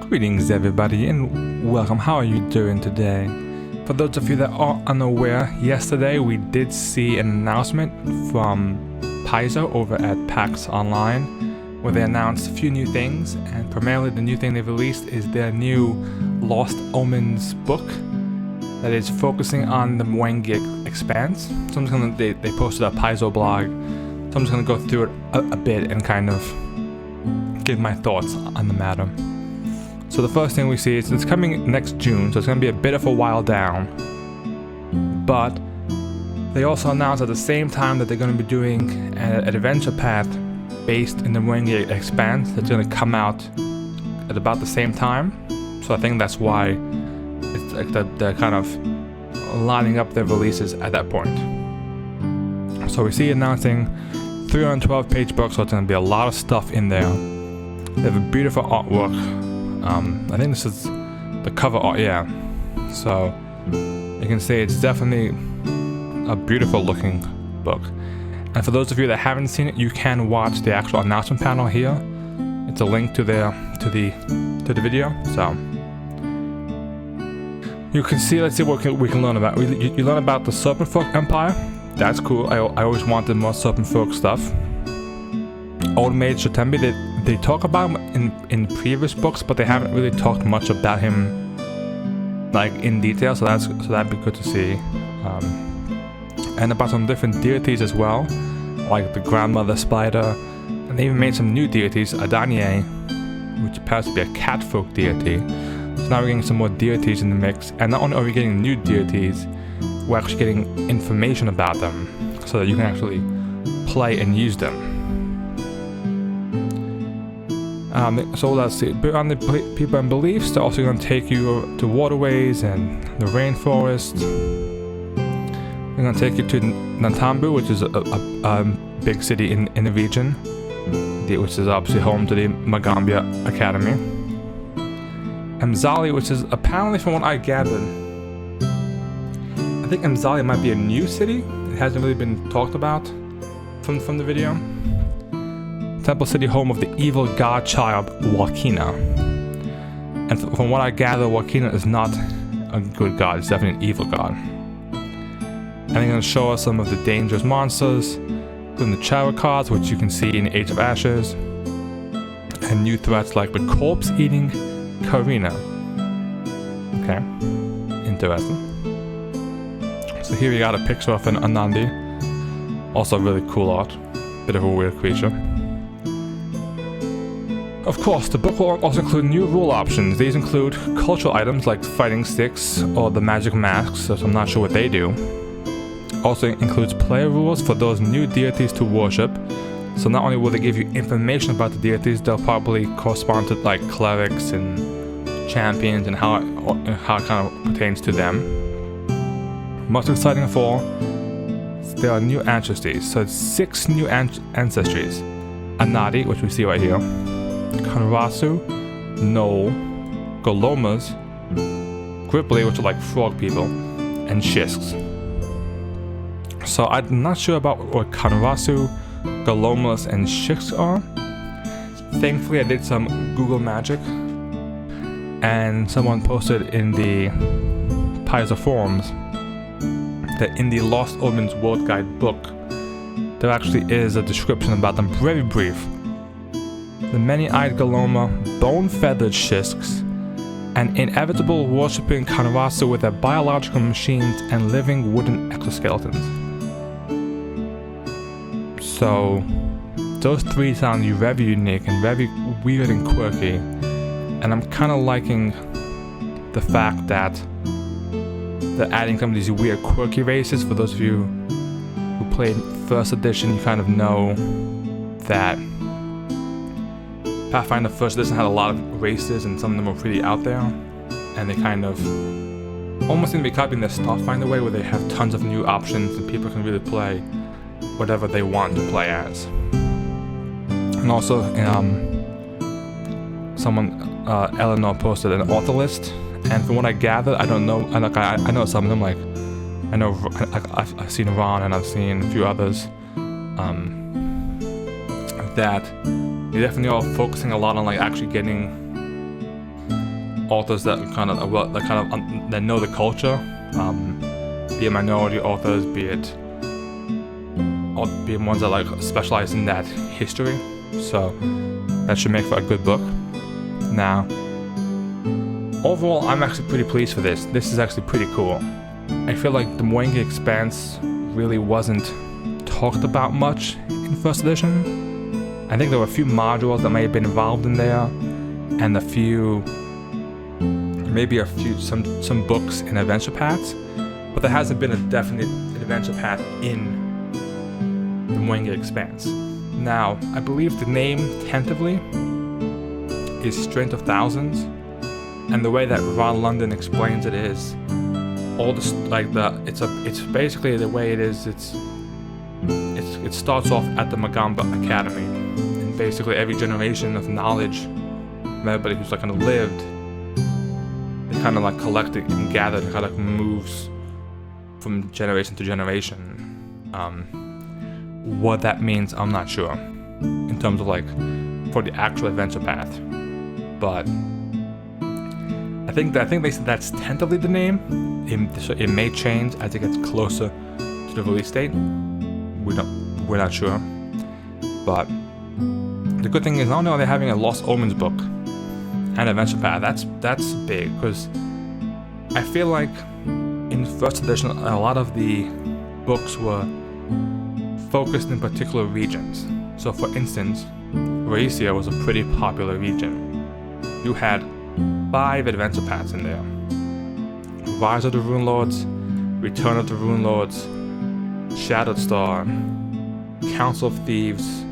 Greetings everybody and welcome. How are you doing today? For those of you that are unaware, yesterday we did see an announcement from Paizo over at PAX Online where they announced a few new things, and primarily the new thing they've released is their new Lost Omens book that is focusing on the Mwenge Expanse. So I'm just gonna, they posted a Paizo blog, so I'm just gonna go through it a bit and kind of give my thoughts on the matter. So the first thing we see is it's coming next June, so it's going to be a bit of a while down. But they also announced at the same time that they're going to be doing an adventure path based in the Mwenge Expanse that's going to come out at about the same time. So I think that's why it's like they're kind of lining up their releases at that point. So we see announcing 312-page book, so it's going to be a lot of stuff in there. They have a beautiful artwork. I think this is the cover art, yeah. So you can see it's definitely a beautiful looking book. And for those of you that haven't seen it, you can watch the actual announcement panel here. It's a link to the video. So you can see. Let's see what we can learn about. You learn about the Serpent Folk Empire. That's cool. I always wanted more Serpent Folk stuff. Old Mage Shotembi, they talk about him in previous books, but they haven't really talked much about him like in detail, so that'd be good to see. And about some different deities as well, like the Grandmother Spider, and they even made some new deities, Adanye, which appears to be a catfolk deity. So now we're getting some more deities in the mix, and not only are we getting new deities, we're actually getting information about them, so that you can actually play and use them. So let's see, beyond the people and beliefs, they're also going to take you to waterways and the rainforest. They're going to take you to Nantambu, which is a big city in the region, which is obviously home to the Magambia Academy. Mzali, which is apparently, from what I gathered, I think Mzali might be a new city. It hasn't really been talked about from the video. Temple City, home of the evil god-child Wakina. And from what I gather, Wakina is not a good god, it's definitely an evil god. And they're going to show us some of the dangerous monsters, including the Charakards, which you can see in Age of Ashes, and new threats like the corpse-eating Karina. Okay, interesting. So here we got a picture of an Anandi, also really cool art, bit of a weird creature. Of course, the book will also include new rule options. These include cultural items like fighting sticks or the magic masks, so I'm not sure what they do. Also includes player rules for those new deities to worship. So not only will they give you information about the deities, they'll probably correspond to like clerics and champions and how it kind of pertains to them. Most exciting of all, there are new ancestries. So it's 6 new ancestries. Anadi, which we see right here. Kanrasu, Knoll, Golomas, Gripply, which are like frog people, and Shisks. So I'm not sure about what Kanrasu, Golomas, and Shisks are. Thankfully I did some Google magic, and someone posted in the Paizo forums that in the Lost Omens World Guide book, there actually is a description about them, very brief. The many-eyed Goloma, bone-feathered Shisks, and inevitable worshipping Kanrasu with their biological machines and living wooden exoskeletons. So, those 3 sound very unique and very weird and quirky, and I'm kind of liking the fact that they're adding some of these weird quirky races. For those of you who played 1st edition, you kind of know that Pathfinder 1st edition had a lot of races, and some of them were pretty out there, and they kind of almost seem to be copying the Starfinder way, where they have tons of new options and people can really play whatever they want to play as. And also, Eleanor posted an author list, and from what I gathered, I don't know, I know some of them, like I've seen Ron and I've seen a few others, that they definitely are focusing a lot on like actually getting authors that that know the culture, be it minority authors, be it ones that like specialize in that history. So that should make for a good book. Now, overall, I'm actually pretty pleased for this. This is actually pretty cool. I feel like the Moenga Expanse really wasn't talked about much in first edition. I think there were a few modules that may have been involved in there, and some books in adventure paths, but there hasn't been a definite adventure path in the Moenga Expanse. Now, I believe the name tentatively is Strength of Thousands, and the way that Ron London explains it is it's basically the way it is. It starts off at the Magamba Academy, and basically every generation of knowledge from everybody who's like kind of lived, they kind of like collected and gathered and kind of moves from generation to generation. What that means, I'm not sure, in terms of like for the actual adventure path, but I think they said that's tentatively the name. It may change as it gets closer to the release date. We're not sure, but the good thing is now they're having a Lost Omens book and adventure path. That's big, because I feel like in first edition a lot of the books were focused in particular regions. So for instance, Rhaetia was a pretty popular region. You had 5 adventure paths in there: Rise of the Rune Lords, Return of the Rune Lords, Shadowed Star, Council of Thieves,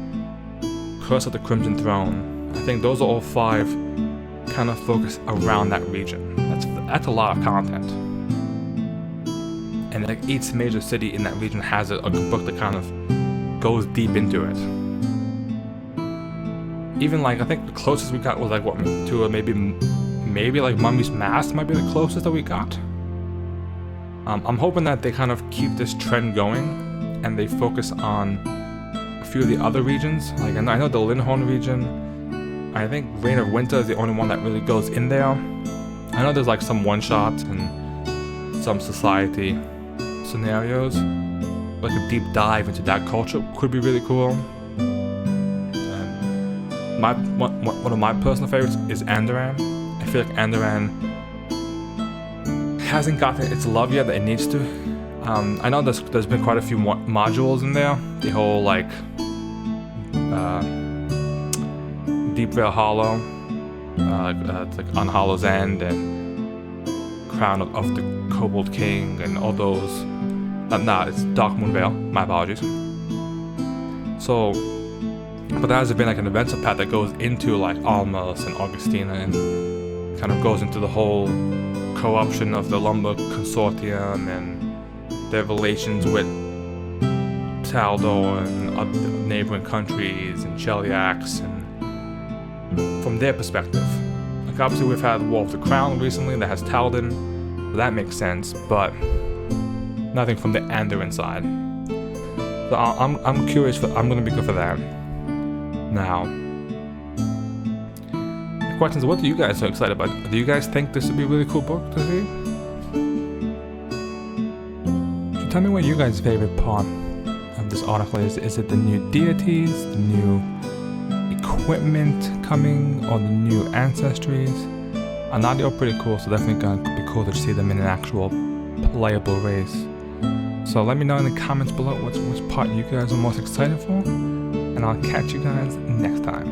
Curse of the Crimson Throne. I think those are all 5 kind of focused around that region. That's a lot of content. And like each major city in that region has a book that kind of goes deep into it. Even like I think the closest we got was like maybe like Mummy's Mask might be the closest that we got. I'm hoping that they kind of keep this trend going and they focus on a few of the other regions. Like I know the Lindhorn region. I think Reign of Winter is the only one that really goes in there. I know there's like some one-shots and some society scenarios. Like a deep dive into that culture could be really cool. One of my personal favorites is Andoran. I feel like Andoran hasn't gotten its love yet that it needs to. I know there's been quite a few modules in there. The whole like Deep Veil Hollow, like On Hollow's End, and Crown of the Kobold King, and all those. It's Darkmoon Vale. My apologies. So, but there hasn't been like an adventure path that goes into like Almas and Augustina and kind of goes into the whole corruption of the Lumber Consortium and their relations with Taldor and other neighboring countries and Cheliax, and from their perspective. Like obviously we've had War of the Crown recently that has Taldan, so that makes sense, but nothing from the Andoran side. So I'm curious. I'm gonna be good for that. Now, the question is, what are you guys so excited about? Do you guys think this would be a really cool book to see? So tell me what you guys' favorite part of this article is. Is it the new deities, the new equipment coming, or the new ancestries? They're all pretty cool, so definitely gonna be cool to see them in an actual playable race. So let me know in the comments below which part you guys are most excited for, and I'll catch you guys next time.